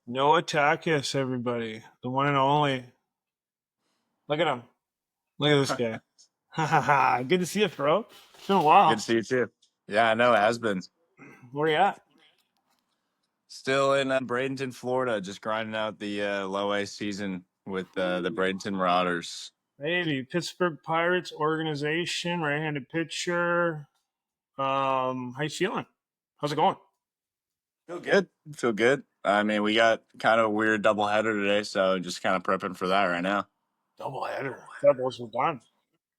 Noah Takacs, everybody. The one and only. Look at him. Look at this guy. Ha ha ha. Good to see you, bro. It's been a Good to while. see you too. Yeah, I know it has been. Where you at? Still in Bradenton, Florida, just grinding out the low A season with the Bradenton Marauders. Maybe Pittsburgh Pirates organization, right-handed pitcher. How you feeling? How's it going? Feel good. Feel good. I mean, we got kind of a weird doubleheader today, so just kind of prepping for that right now. Doubleheader. That was done.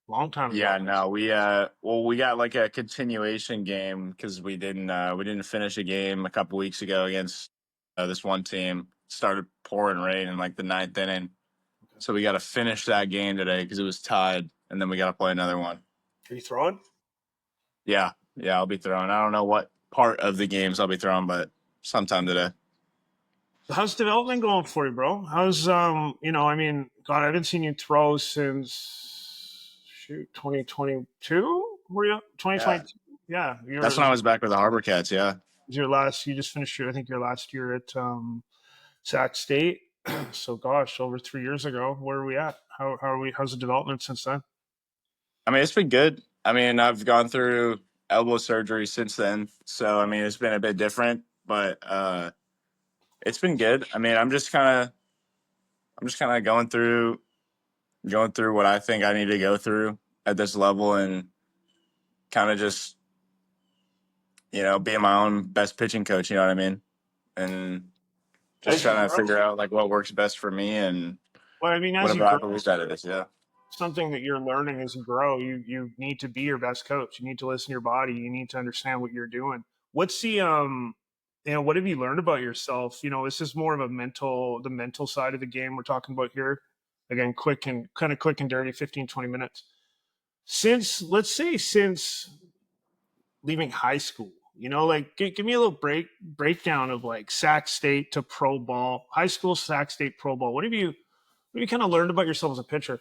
Long time Yeah, ago. no, we got like a continuation game because we didn't finish a game a couple weeks ago against this one team. Started pouring rain in like the ninth inning, so we got to finish that game today because it was tied, and then we got to play another one. Are you throwing? Yeah, yeah, I'll be throwing. I don't know what part of the games I'll be throwing, but sometime today. How's development going for you, bro? How's God, I haven't seen you throw since 2022. Were you Yeah, 2022? Yeah, that's when I was back with the Harbor Cats. Yeah, your last. You just finished your, I think, your last year at Sac State. So, gosh, over 3 years ago. Where are we at? How are we? How's the development since then? I mean it's been good. I mean I've gone through elbow surgery since then, so I mean it's been a bit different, but it's been good. I mean I'm just kind of going through what I think I need to go through at this level, and kind of just being my own best pitching coach. You know what I mean? And just As you trying to grow, figure out like what works best for me and well, I mean, as you whatever I grow, believe that it is. Yeah. something that you're learning as you grow. You need to be your best coach. You need to listen to your body. You need to understand what you're doing. What's what have you learned about yourself? This is more of the mental side of the game we're talking about here. Again, quick and dirty, 15, 20 minutes. Since leaving high school, like give me a little breakdown of like Sac State to pro ball, high school Sac State pro ball. What have you kind of learned about yourself as a pitcher?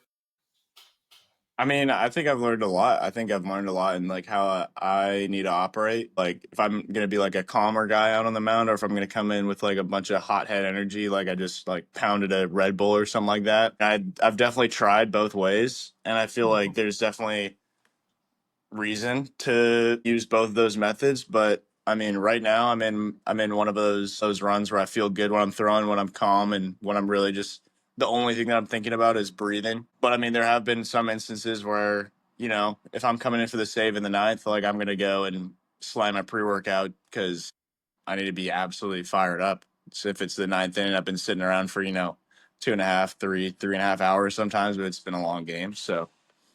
I mean, I think I've learned a lot. I think I've learned a lot in like how I need to operate. Like if I'm gonna be like a calmer guy out on the mound, or if I'm gonna come in with like a bunch of hothead energy, like I just like pounded a Red Bull or something like that. I've definitely tried both ways, and I feel like there's definitely reason to use both of those methods. But I mean, right now I'm in one of those runs where I feel good when I'm throwing, when I'm calm, and when I'm really just the only thing that I'm thinking about is breathing. But I mean, there have been some instances where if I'm coming in for the save in the ninth, like I'm gonna go and slam my pre workout because I need to be absolutely fired up. So if it's the ninth inning, I've been sitting around for 2.5, 3.5 hours sometimes, but it's been a long game. So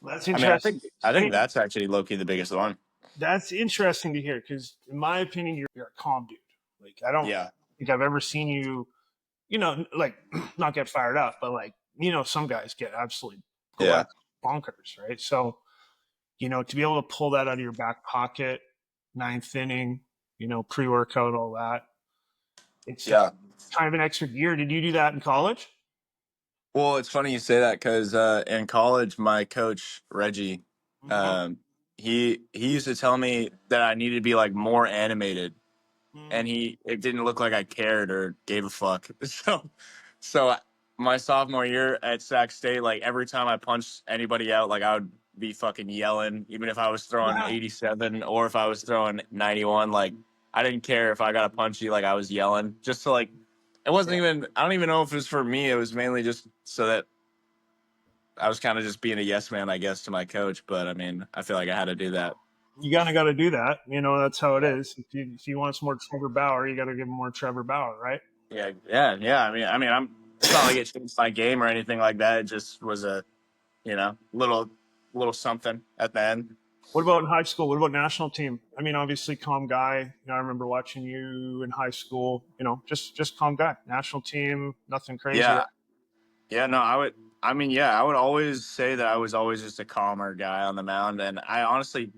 That's I mean, I interesting. think I I think mean, that's actually low key the biggest one. that's interesting to hear because, in my opinion, you're a calm dude. Like, I don't Yeah, think I've ever seen you, like not get fired up, but like, some guys get absolutely go yeah, at bonkers, right? So, to be able to pull that out of your back pocket, ninth inning, pre workout, all that, it's yeah. kind of an extra gear. Did you do that in college? Well, it's funny you say that because in college, my coach Reggie, Mm-hmm. um, he used to tell me that I needed to be like more animated, and it didn't look like I cared or gave a fuck. So my sophomore year at Sac State, like every time I punched anybody out, like I would be fucking yelling, even if I was throwing Yeah. 87 or if I was throwing 91. Like I didn't care if I got a punch you, like I was yelling just to like. It wasn't even. I don't even know if it was for me. It was mainly just so that I was kind of just being a yes man, I guess, to my coach. But I mean, I feel like I had to do that. You kind of got to do that. That's how it is. If you want some more Trevor Bauer, you got to give him more Trevor Bauer, right? Yeah, yeah, yeah. I mean, I'm. It's not like it changed my game or anything like that. It just was a little something at the end. What about in high school? What about national team? I mean, obviously, calm guy. I remember watching you in high school. Just calm guy. National team, nothing crazy, right? Yeah, yeah. No, I would. I mean, yeah, I would always say that I was always just a calmer guy on the mound, and I honestly,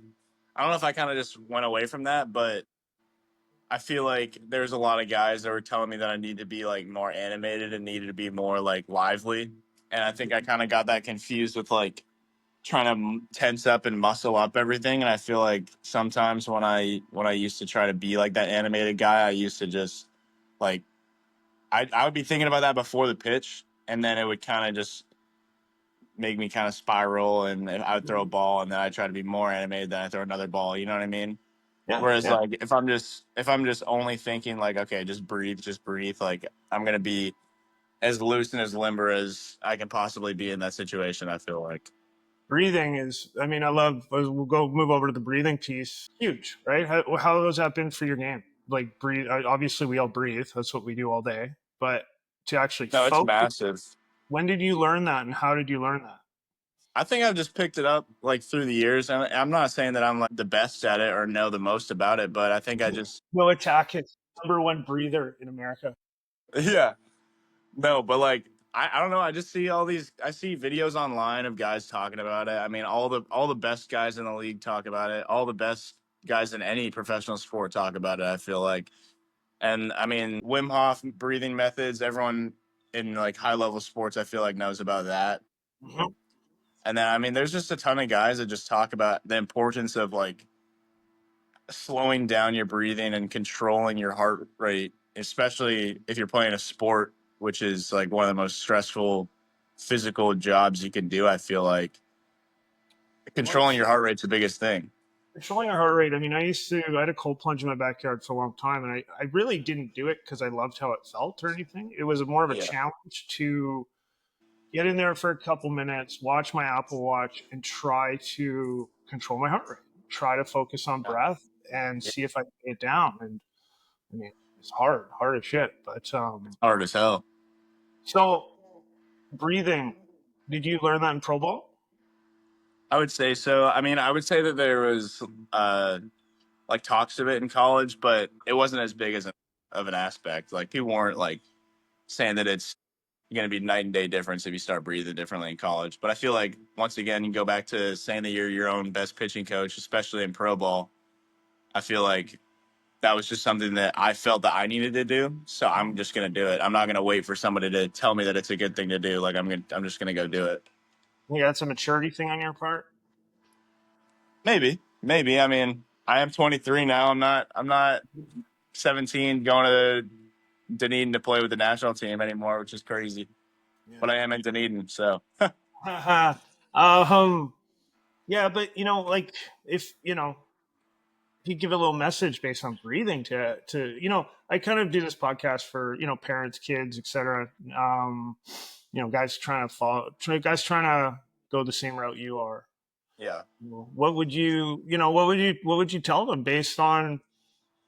I don't know if I kind of just went away from that, but I feel like there's a lot of guys that were telling me that I need to be like more animated and needed to be more like lively, and I think I kind of got that confused with like trying to tense up and muscle up everything. And I feel like sometimes when I used to try to be like that animated guy, I used to just like I would be thinking about that before the pitch, and then it would kind of just make me kind of spiral, and I would throw a Mhm. ball, and then I try to be more animated, then I throw another ball. You know what I mean? Yeah, Whereas yeah. like if I'm just only thinking like, okay, just breathe, like I'm gonna be as loose and as limber as I can possibly be in that situation. I feel like. Breathing is, I mean, I love, we'll go move over to the breathing piece. Huge, right? How has that been for your game? Like, breathe, obviously, we all breathe. That's what we do all day. But to actually No, it's focus, massive. when did you learn that and how did you learn that? I think I've just picked it up like through the years. And I'm not saying that I'm like the best at it or know the most about it, but I think I just, No attack hits number one breather in America. yeah, no, but like, I don't know. I just see I see videos online of guys talking about it. I mean, all the best guys in the league talk about it. All the best guys in any professional sport talk about it, I feel like. And I mean, Wim Hof breathing methods, everyone in like high level sports, I feel like knows about that. Mhm. And then, I mean, there's just a ton of guys that just talk about the importance of like slowing down your breathing and controlling your heart rate, especially if you're playing a sport, which is like one of the most stressful physical jobs you can do. I feel like Well, controlling your heart rate's the biggest thing. controlling your heart rate. I mean, I had a cold plunge in my backyard for a long time, and I really didn't do it because I loved how it felt or anything. It was more of a Yeah. challenge to get in there for a couple minutes, watch my Apple Watch, and try to control my heart rate. Try to focus on breath and Yeah. see if I can get it down. And I mean, it's hard as shit. But Hard as hell. so breathing. Did you learn that in pro ball? I would say so. I mean, I would say that there was like talks of it in college, but it wasn't as big as of an aspect. Like people weren't like saying that it's going to be night and day difference if you start breathing differently in college. But I feel like once again, you go back to saying that you're your own best pitching coach, especially in pro ball. I feel like that was just something that I felt that I needed to do. So I'm just going to do it. I'm not going to wait for somebody to tell me that it's a good thing to do. Like I'm just going to go do it. Yeah, that's a maturity thing on your part. Maybe. I mean, I am 23 now. I'm not 17 going to Dunedin to play with the national team anymore, which is crazy. Yeah. But I am in Dunedin, so um. Yeah, but like if if you give a little message based on breathing to I kind of do this podcast for parents, kids, etc. Guys trying to guys trying to go the same route you are. yeah. What would what would you tell them based on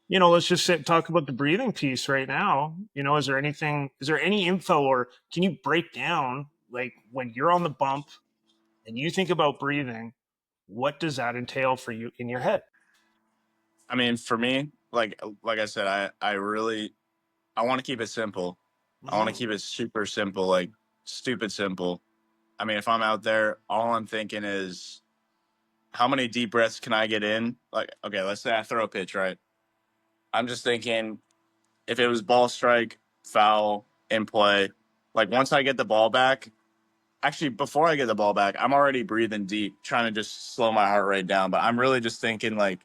let's just talk about the breathing piece right now. Is there any info, or can you break down like when you're on the bump and you think about breathing, what does that entail for you in your head? I mean, for me, like I said, I want to keep it simple. I want to Mhm. keep it super simple, like stupid simple. I mean, if I'm out there, all I'm thinking is how many deep breaths can I get in? Like, okay, let's say I throw a pitch, right? I'm just thinking if it was ball strike, foul, in play, like once I get the ball back, actually before I get the ball back, I'm already breathing deep, trying to just slow my heart rate down. But I'm really just thinking like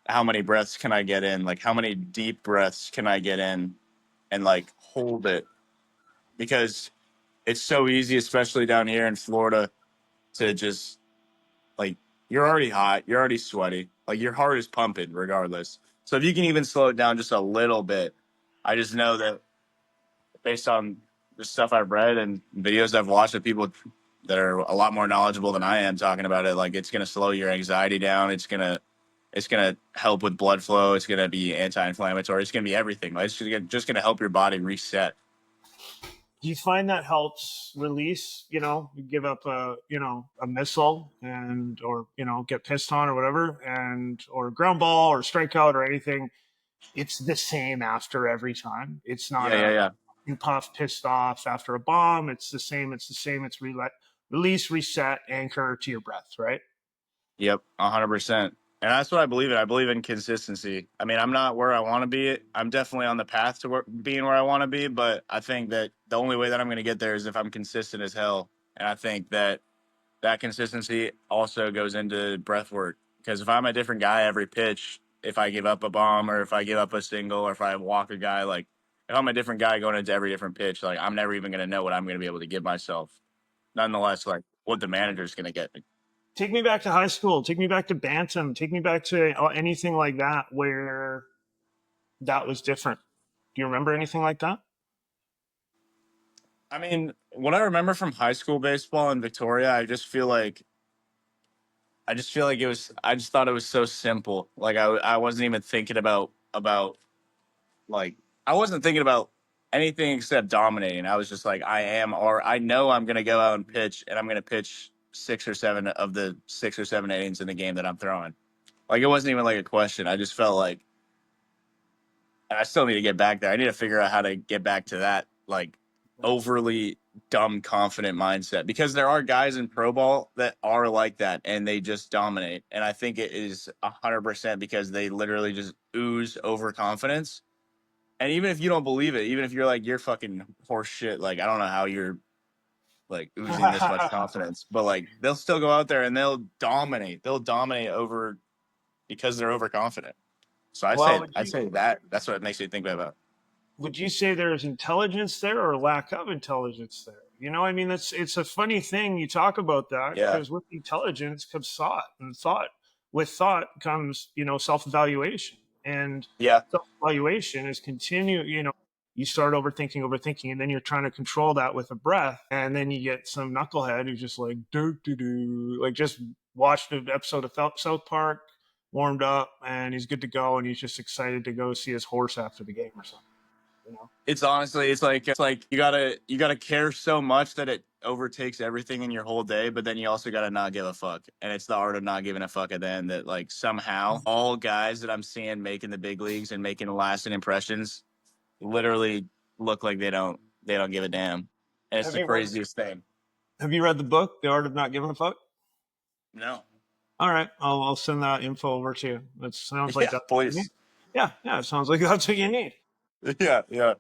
how many breaths can I get in? Like how many deep breaths can I get in and like hold it? Because it's so easy, especially down here in Florida, to just like you're already hot, you're already sweaty, like your heart is pumping regardless. So if you can even slow it down just a little bit, I just know that based on the stuff I've read and videos I've watched of people that are a lot more knowledgeable than I am talking about it, like it's gonna slow your anxiety down. It's gonna help with blood flow. It's gonna be anti-inflammatory. It's gonna be everything. Like, it's just gonna help your body reset. Do you find that helps release? You give up a missile and or get pissed on or whatever, and or ground ball or strikeout or anything. It's the same after every time. It's not Yeah, yeah, a yeah. you puff pissed off after a bomb. It's the same. It's the same. It's release, reset, anchor to your breath. Right. Yep, 100%. And that's what I believe in. I believe in consistency. I mean, I'm not where I want to be. I'm definitely on the path to being where I want to be, but I think that the only way that I'm going to get there is if I'm consistent as hell. And I think that that consistency also goes into breath work. Because if I'm a different guy every pitch, if I give up a bomb or if I give up a single or if I walk a guy, like if I'm a different guy going into every different pitch, like I'm never even gonna know what I'm gonna be able to give myself. Nonetheless, like what the manager's gonna get me. Take me back to high school. Take me back to Bantam. Take me back to anything like that where that was different. Do you remember anything like that? I mean, what I remember from high school baseball in Victoria, I just feel like it was. I just thought it was so simple. Like I wasn't even thinking about like I wasn't thinking about anything except dominating. I was just like I am, or I know I'm gonna go out and pitch, and I'm gonna pitch 6 or 7 of the 6 or 7 innings in the game that I'm throwing. Like it wasn't even like a question. I just felt like I still need to get back there. I need to figure out how to get back to that like overly dumb confident mindset because there are guys in pro ball that are like that and they just dominate. And I think it is 100% because they literally just ooze overconfidence. And even if you don't believe it, even if you're like you're fucking horse shit, like I don't know how you're like oozing this much confidence, but like they'll still go out there and they'll dominate. They'll dominate over because they're overconfident. So I Well, say I say that that's what it makes me think about. would you say there's intelligence there or lack of intelligence there? You know, I mean, that's it's a funny thing you talk about that Yeah. because with intelligence comes thought, and thought with thought comes self evaluation, and Yeah. self evaluation is continue. You start overthinking, and then you're trying to control that with a breath, and then you get some knucklehead who's just like do do do, like just watched an episode of South Park, warmed up, and he's good to go, and he's just excited to go see his horse after the game or something. You know? It's honestly, it's like you gotta care so much that it overtakes everything in your whole day, but then you also gotta not give a fuck. And it's the art of not giving a fuck at the end that like somehow all guys that I'm seeing making the big leagues and making lasting impressions literally look like they don't give a damn. And it's Have the you read craziest thing. Have you read the book, The Art of Not Giving a Fuck? No. All right, I'll send that info over to you. That sounds like Yeah, that's what you need. please. Yeah, yeah, it sounds like that's what you need. Yeah, yeah.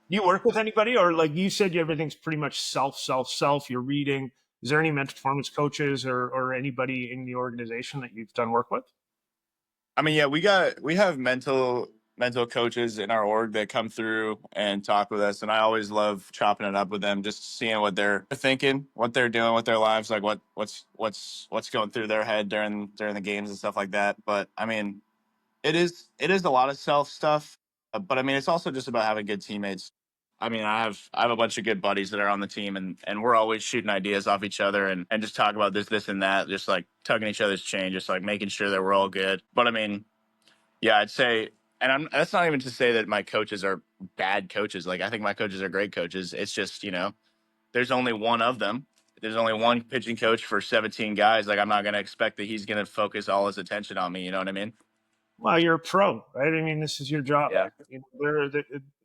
Do you work with anybody, or like you said, everything's pretty much self. You're reading. Is there any mental performance coaches or anybody in the organization that you've done work with? I mean, yeah, we have mental coaches in our org that come through and talk with us, and I always love chopping it up with them, just seeing what they're thinking, what they're doing with their lives, like what's going through their head during the games and stuff like that. But I mean, it is a lot of self stuff, but I mean, it's also just about having good teammates. I mean, I have a bunch of good buddies that are on the team, and we're always shooting ideas off each other and just talk about this and that, just like tugging each other's chain, just like making sure that we're all good. But I mean, yeah, I'd say, and that's not even to say that my coaches are bad coaches. Like I think my coaches are great coaches. It's just there's only one of them. There's only one pitching coach for 17 guys. Like I'm not gonna expect that he's gonna focus all his attention on me. You know what I mean? Well, you're a pro, right? I mean, this is your job. Yeah,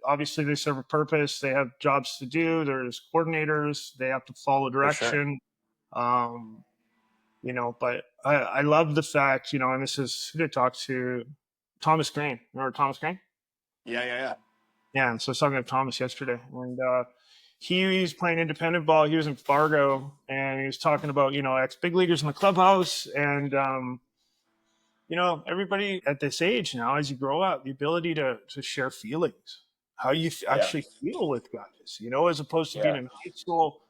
Obviously they serve a purpose. They have jobs to do. There's coordinators. They have to follow for sure. direction. Um, but I love the fact, and this is who to talk to, Thomas Green. Remember Thomas Green? Yeah, yeah, yeah. Yeah. And so I was talking to Thomas yesterday, and he's playing independent ball. He was in Fargo, and he was talking about ex big leaguers in the clubhouse, and everybody at this age now, as you grow up, the ability to share feelings, how you Yeah, actually feel with guys, as opposed to being yeah, in high school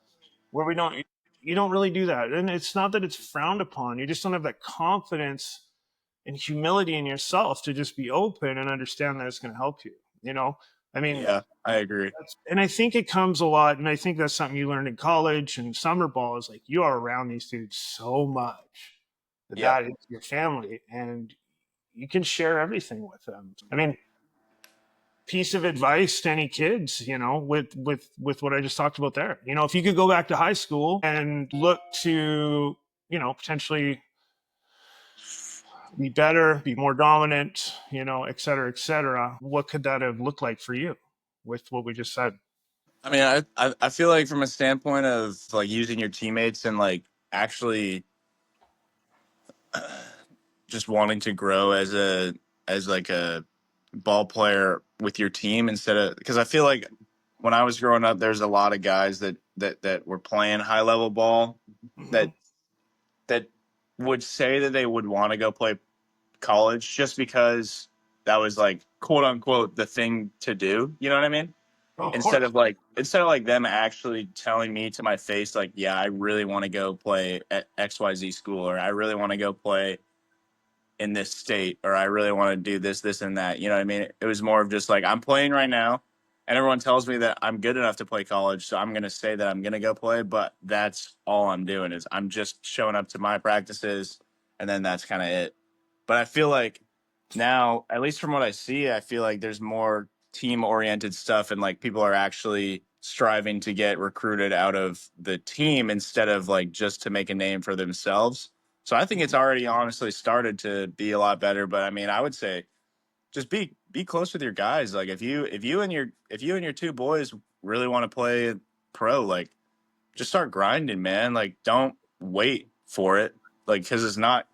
where we don't you don't really do that. And it's not that it's frowned upon. You just don't have that confidence and humility in yourself to just be open and understand that it's going to help you. I mean, yeah. I agree. and I think it comes a lot, and I think that's something you learned in college and summer ball is like you are around these dudes so much that Yep. that is your family, and you can share everything with them. I mean, piece of advice to any kids, with what I just talked about there. If you could go back to high school and look to, potentially be better, be more dominant, et cetera, what could that have looked like for you with what we just said? I mean, I feel like from a standpoint of like using your teammates and like actually just wanting to grow as like a ball player with your team instead of because I feel like when I was growing up, there's a lot of guys that were playing high level ball Mhm. that that would say that they would want to go play college just because that was like quote unquote the thing to do. You know what I mean? Oh, of Instead course. of like them actually telling me to my face like, yeah, I really want to go play at XYZ school, or I really want to go play in this state, or I really want to do this and that. You know what I mean? It was more of just like, I'm playing right now and everyone tells me that I'm good enough to play college, so I'm going to say that I'm going to go play, but that's all I'm doing is I'm just showing up to my practices, and then that's kind of it. But I feel like now, at least from what I see, I feel like there's more team oriented stuff, and like people are actually striving to get recruited out of the team instead of like just to make a name for themselves. So I think it's already honestly started to be a lot better. But I mean, I would say just be close with your guys. Like if you and your two boys really want to play pro, like just start grinding, man. Like don't wait for it. Like because it's not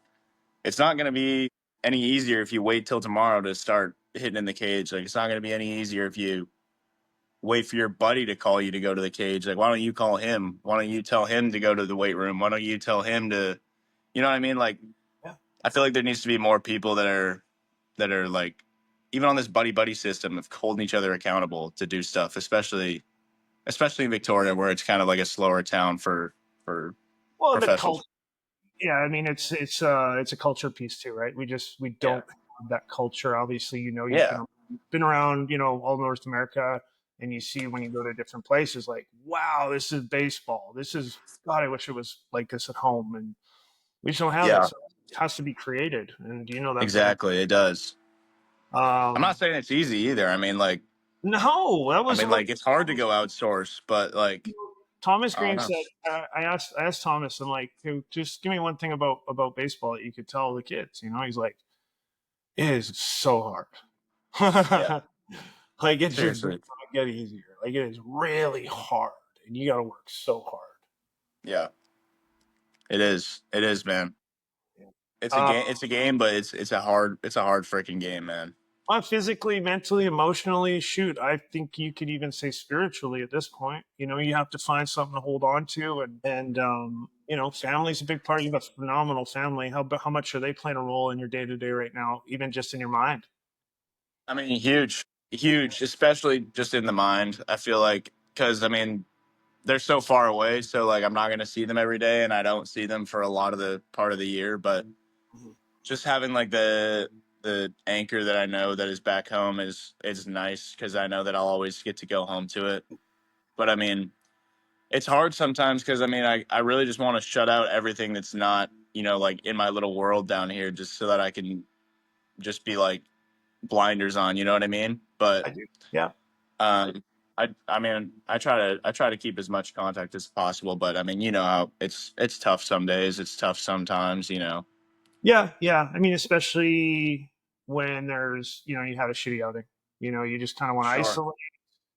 going to be any easier if you wait till tomorrow to start hitting in the cage. Like it's not going to be any easier if you wait for your buddy to call you to go to the cage. Like why don't you call him? Why don't you tell him to go to the weight room? Why don't you tell him to, you know what I mean? Like Yeah. I feel like there needs to be more people that are like even on this buddy system of holding each other accountable to do stuff, especially in Victoria where it's kind of like a slower town for Well, the professional. culture. Yeah, I mean it's a culture piece too, right? We Yeah. don't have that culture. Obviously, you've Yeah. been around, all North America, and you see when you go to different places, like, wow, this is baseball. This is God. I wish it was like this at home, and we just don't have it. Yeah. So it has to be created, and you know that better. Exactly. It does. I'm not Um, saying it's easy either. no, that I was mean what like it's hard to go outsource, but like Thomas I don't Green know. said. I asked Thomas, I'm like, hey, just give me one thing about baseball that you could tell the kids. He's like, it is so Yeah. hard. Like it just does Seriously. not get easier. Like it is really hard, and you got to work so hard. Yeah. It is. It is, man. Yeah. It's a Uh, game. It's a game, but it's a hard freaking game, man. physically, mentally, emotionally, shoot, I think you could even say spiritually at this point. You have to find something to hold on to, and family's a big part. You have a phenomenal family. How much are they playing a role in your day to day right now, even just in your mind? I mean, huge, huge, especially just in the mind. I feel like because I mean they're so far away, so like I'm not gonna see them every day, and I don't see them for a lot of the part of the year. But Mhm. just having like the anchor that I know that is back home is nice because I know that I'll always get to go home to it. But I mean, it's hard sometimes because I mean I really just want to shut out everything that's not like in my little world down here, just so that I can just be like blinders on. You know what I mean? But I do. Yeah. I mean I try to keep as much contact as possible, but I mean how it's tough some days, it's tough sometimes. Yeah, yeah. I mean, especially when you had a shitty outing. You just kind of want to Sure. isolate.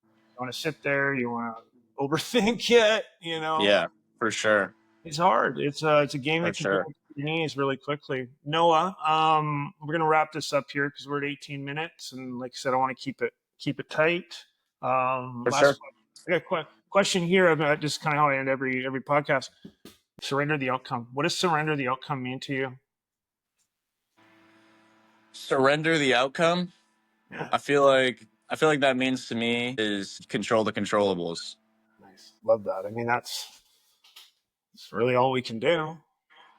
You want to sit there. You want to overthink it. Yeah, for sure, It's hard. It's a game for that can go sure, into your knees really quickly. Noah, we're gonna wrap this up here because we're at 18 minutes, and like I said, I want to keep it tight. for Last sure. question. I got a question here about just kind of how I end every podcast. Surrender the outcome. What does surrender the outcome mean to you? Surrender the outcome. Yeah. I feel like that means to me is control the controllables. Nice. Love that. I mean, that's really all we can do.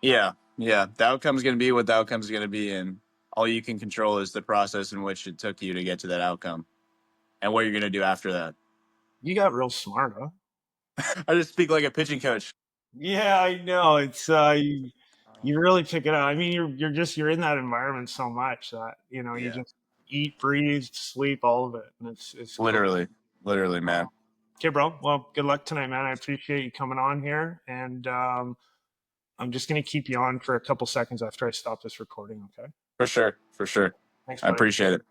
Yeah, yeah. The outcome's going to be what the outcome's going to be, and all you can control is the process in which it took you to get to that outcome, and what you're going to do after that. You got real smart, huh? I just speak like a pitching coach. Yeah, I know. It's you really pick it up. I mean, you're in that environment so much that you Yeah, just eat, breathe, sleep, all of it, and it's cool. literally, literally, man. Okay, bro. Well, good luck tonight, man. I appreciate you coming on here, and I'm just gonna keep you on for a couple seconds after I stop this recording. Okay. For sure, for sure. Thanks, I buddy. appreciate it.